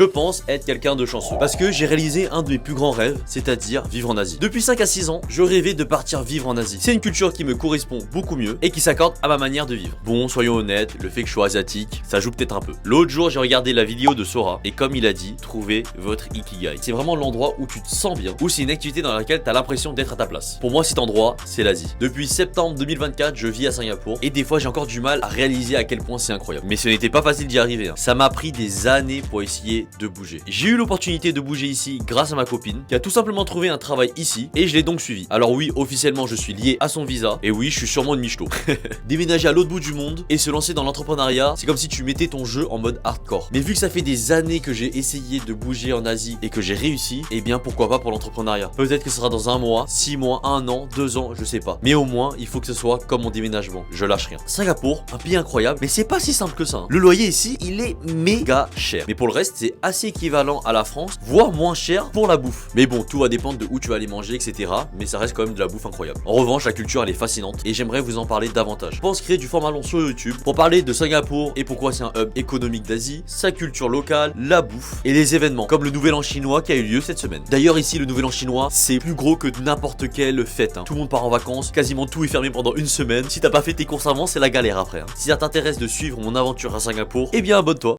Je pense être quelqu'un de chanceux parce que j'ai réalisé un de mes plus grands rêves, c'est-à-dire vivre en Asie. Depuis 5 à 6 ans, je rêvais de partir vivre en Asie. C'est une culture qui me correspond beaucoup mieux et qui s'accorde à ma manière de vivre. Bon, soyons honnêtes, le fait que je sois asiatique, ça joue peut-être un peu. L'autre jour, j'ai regardé la vidéo de Sora et comme il a dit, trouvez votre Ikigai. C'est vraiment l'endroit où tu te sens bien, où c'est une activité dans laquelle tu as l'impression d'être à ta place. Pour moi, cet endroit, c'est l'Asie. Depuis septembre 2024, je vis à Singapour et des fois, j'ai encore du mal à réaliser à quel point c'est incroyable. Mais ce n'était pas facile d'y arriver. Ça m'a pris des années pour essayer de bouger. J'ai eu l'opportunité de bouger ici grâce à ma copine qui a tout simplement trouvé un travail ici et je l'ai donc suivi. Alors oui, officiellement je suis lié à son visa et oui, je suis sûrement une michto. Déménager à l'autre bout du monde et se lancer dans l'entrepreneuriat, c'est comme si tu mettais ton jeu en mode hardcore. Mais vu que ça fait des années que j'ai essayé de bouger en Asie et que j'ai réussi, eh bien pourquoi pas pour l'entrepreneuriat. Peut-être que ce sera dans un mois, 6 mois, 1 an, 2 ans, je sais pas. Mais au moins, il faut que ce soit comme mon déménagement. Je lâche rien. Singapour, un pays incroyable, mais c'est pas si simple que ça. Le loyer ici, il est méga cher. Mais pour le reste, c'est assez équivalent à la France, voire moins cher pour la bouffe. Mais bon, tout va dépendre de où tu vas aller manger, etc. Mais ça reste quand même de la bouffe incroyable. En revanche, la culture, elle est fascinante et j'aimerais vous en parler davantage. Je pense créer du format long sur YouTube pour parler de Singapour et pourquoi c'est un hub économique d'Asie, sa culture locale, la bouffe et les événements comme le Nouvel An chinois qui a eu lieu cette semaine. D'ailleurs, ici, le Nouvel An chinois, c'est plus gros que n'importe quelle fête. Tout le monde part en vacances, quasiment tout est fermé pendant une semaine. Si t'as pas fait tes courses avant, c'est la galère après. Si ça t'intéresse de suivre mon aventure à Singapour, eh bien abonne-toi.